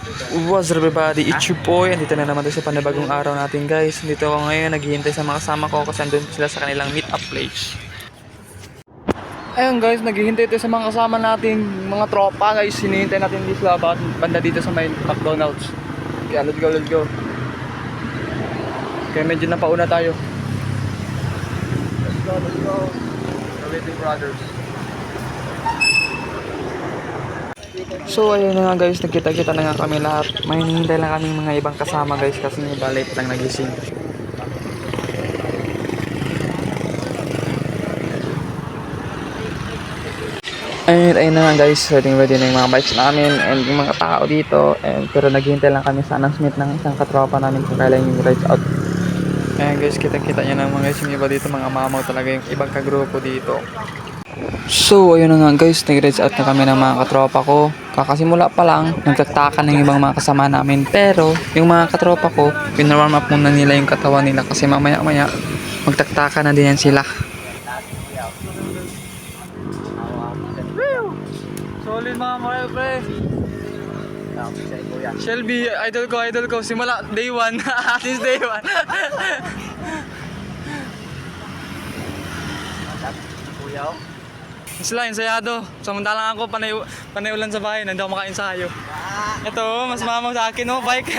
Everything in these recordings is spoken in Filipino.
What's up everybody, it's your boy. Andito na naman tayo sa panibagong araw natin guys. Dito ako ngayon, naghihintay sa mga kasama ko kasi andun sila sa kanilang meet up place. Ayun guys, naghihintay tayo sa mga kasama natin, mga tropa guys. Hinihintay natin dito sa banda dito sa may McDonald's. Kaya let's go. Kaya medyo napauna tayo. Let's go. Waiting brothers. So ayun na nga guys, nagkita-kita na nga kami lahat. May hinihintay lang kaming mga ibang kasama guys kasi late lang nagising. Ayun na nga guys, ready na yung mga bikes namin and yung mga tao dito. Pero naghihintay lang kami sa announcement ng isang katropa namin kung kailan yung rides out. Ayun guys, kita-kita nyo naman guys, yung iba dito mga mamaw talaga, yung ibang kagrupo dito. So ayun na nga guys, nag-rides out na kami ng mga katropa ko. Kakasimula pa lang, nagtataka ng ibang mga kasama namin. Pero yung mga katropa ko, pinarwarm up muna nila yung katawan nila kasi mamaya-maya magtaktaka na din yan sila. Solid mga pre. Shelby, idol ko. Simula day 1. Since day 1. Sila, ensayado. Samantalang ako, panay ulan sa bahay, hindi ako makaensayo. Ito, mas mamaw sa akin, oh, bike.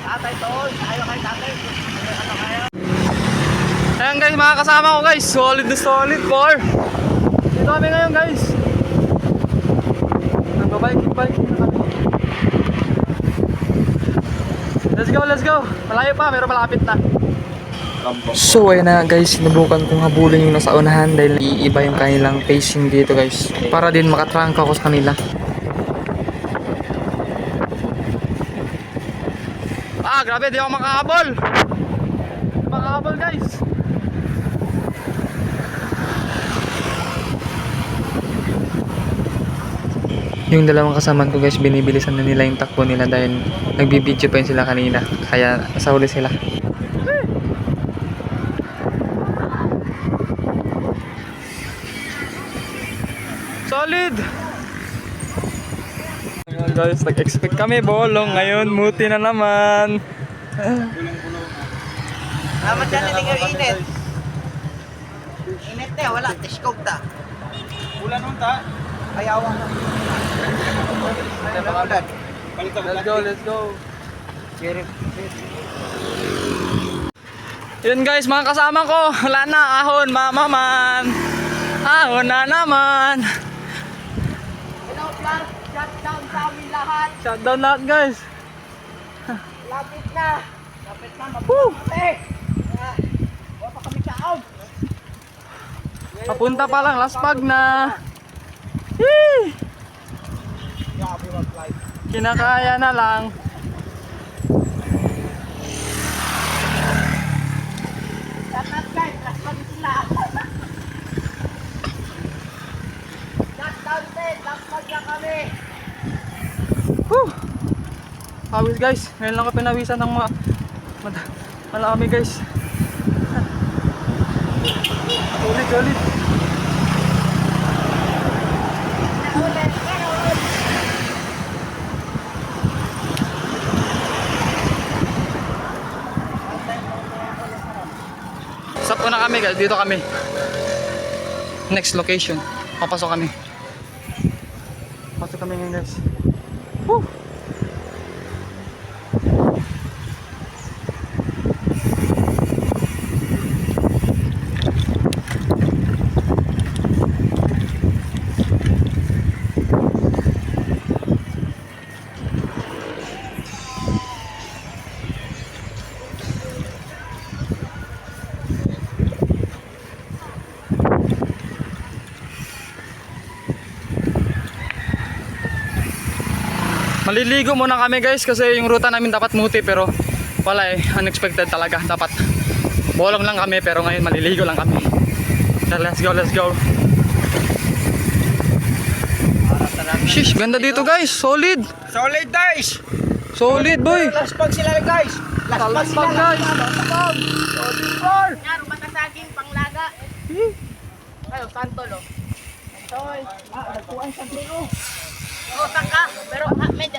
Tatay tol, tayo kay tatay. Ayan guys, mga kasama ko guys, solid na solid, for. Dito kami ngayon guys. Nagba-bike na kami. Let's go. Malayo pa, pero malapit na. So ayun na guys, sinubukan kong habulin yung nasa unahan dahil iiba yung kanilang pacing dito guys, para din makatrangka ako sa kanila. Grabe, di ako makahabol. Makahabol guys. Yung dalawang kasamaan ko guys, binibilisan na nila yung takbo nila dahil nagbibideo pa yun sila kanina, kaya nasa huli sila. Solid! Ngayon guys, nag-expect kami bolong. Ngayon, muti na naman. Salamat dyan, hindi kayo init. Init na, wala. Tiskog ta. Ulan nun ta? Ayawan na. Let's go. Yun guys, mga kasama ko. Wala na, ahon, mamaman. Ahon na naman. Hello, plus. Shutdown sa amin lahat. Shutdown lahat guys. Lapit na. Mapapate. Huwag pa kami kaon. Papunta pa lang, Laspag na. Hee! Kinakaya na lang. Shutdown guys, laspag sila. Shutdown set, laspag na kami. Whew! Pawis guys, ngayon lang ako pinawisan ng malami guys. Solid. Sap na kami guys, dito kami. Next location, papasok kami. Pasok kami ngayon guys. Whew! Maliligo muna kami guys kasi yung ruta namin dapat muti pero wala unexpected talaga. Dapat bolong lang kami pero ngayon maliligo lang kami. Let's go. Shish, ganda dito guys, solid. Solid guys! Solid boy. Laspag sila guys. Laspag sila guys. Solid bar. Yan, matasaging panglaga. Ayo, santol oh. Toy, nagkuhan sa dulo. Oh, taka, pero medyo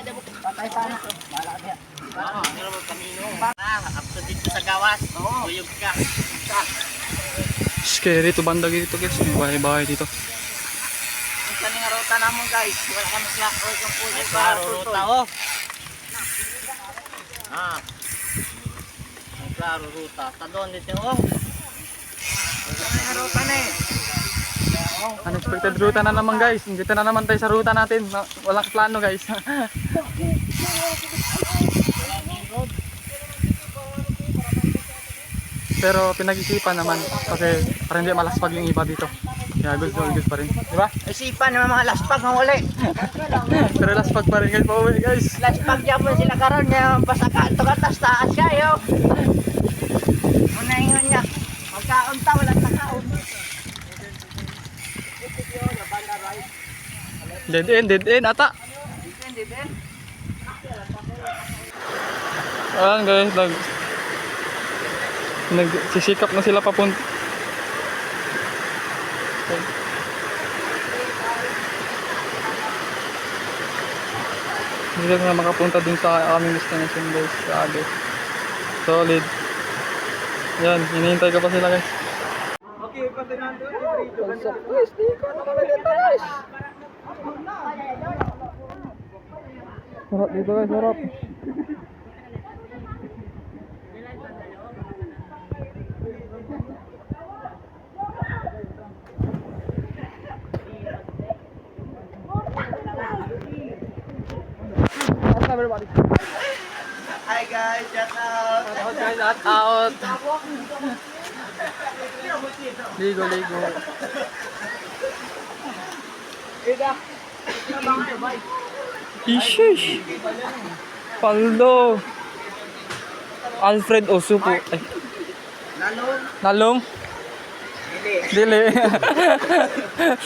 Kaya dito banda dito guys, may bahay-bahay dito. Isa nga ruta na mo guys. Wala kami klaro kung puso Klaro ruta oh. Ah. Ang klaro ruta. Tadon dito oh. Isa nga ruta na eh. Unexpected ruta na naman guys. Dito na naman tayo sa ruta natin. Walang plano guys. Pero pinag-isipan naman kasi para hindi malaspag yung iba dito. Kaya good pa rin. Diba? Isipan naman mga laspag ng uli. Pero laspag pa rin guys. Pauwi guys. Laspag dyan po sila karon niya. Pasaka ito katas taas siya yo. Muna ingon niya. Magkaon ta walang takaon. Dead end ata. Ayan guys, nagsisikap na sila papunta. Hindi na makapunta dun sa aming destination guys. Grabe. Solid. Yan, hinihintay ka pa sila guys. Okay, pati nandun. Guys, di ko na kami dito guys. Sarap dito guys, sarap. Everybody. Hi guys, shout out. Shout out. Ligo. Ishish. Paldo. Alfred Osupo. Ay. Lalong. Dili.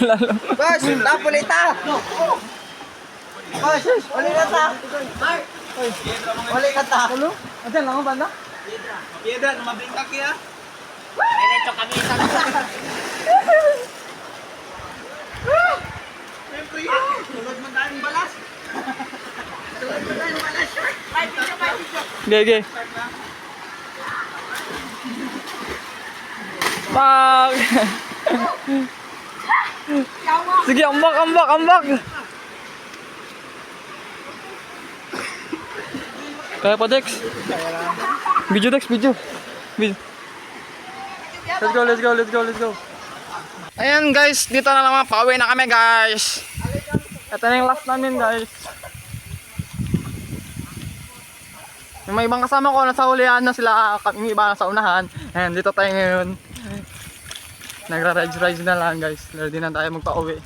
Lalong. Boss, tapulita. Boss, uli ka ta. Uli ka ta. Lalong? Ayan lang ang banda? Piedra, mabingkak ya. Diretso kami sa Siyempre yun. Tulad mo tayong balas. Gege. Pag. Sige, ambak. Kaya pa Dex. Video Dex. Let's go. Ayan guys, dito na naman, pauwi na kami guys. Ito na yung last namin guys. Yung mga ibang kasama ko nasa hulihan na sila, yung iba nasa unahan. Ayan, dito tayo ngayon. Nagra-rides na lang guys. Ready na tayo magpa-uwi.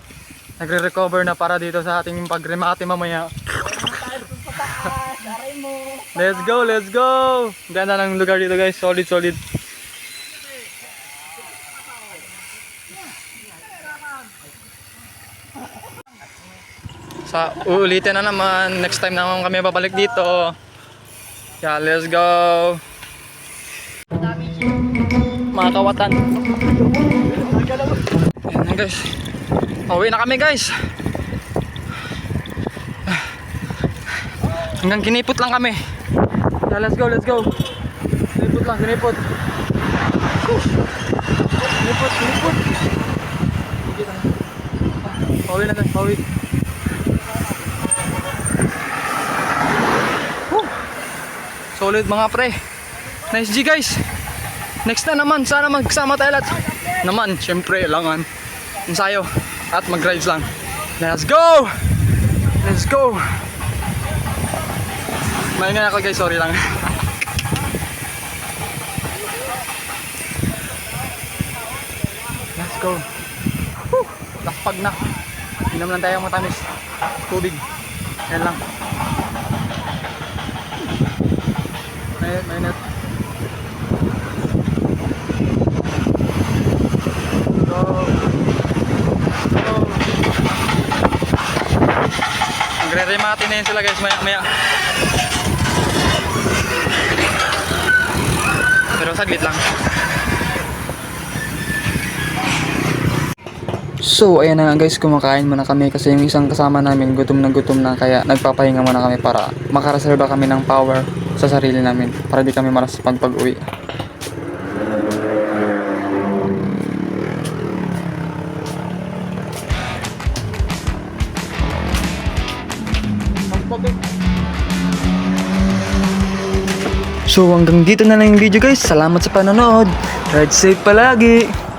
Nagre-recover na para dito sa ating pag-remate mamaya. Let's go! Ganda ng lugar dito guys, solid. Sa uulitin na naman, next time naman kami babalik dito. Yeah, let's go. Mga kawatan. Ayan na guys. Pauwi na kami guys. Hanggang kinipot lang kami. Yeah, let's go. Kinipot. Pauwi na guys, pauwi. Solid mga pre. Nice G guys. Next na naman, sana magsama tayo lahat. Naman, syempre, langan. Ensayo at mag-rides lang. Let's go! Maingay ako guys, sorry lang. Let's go. Laspag na. Inom lang tayo matamis. Tubig. Yan lang. Mainit. Go. Magre-remate na yun sila guys, maya. Pero saglit lang. So ayan na nga guys, kumakain muna kami kasi yung isang kasama namin gutom na kaya nagpapahinga muna kami para makareserba kami ng power sa sarili namin para di kami malas pag-uwi. So hanggang dito na lang yung video guys. Salamat sa panonood. Ride safe palagi.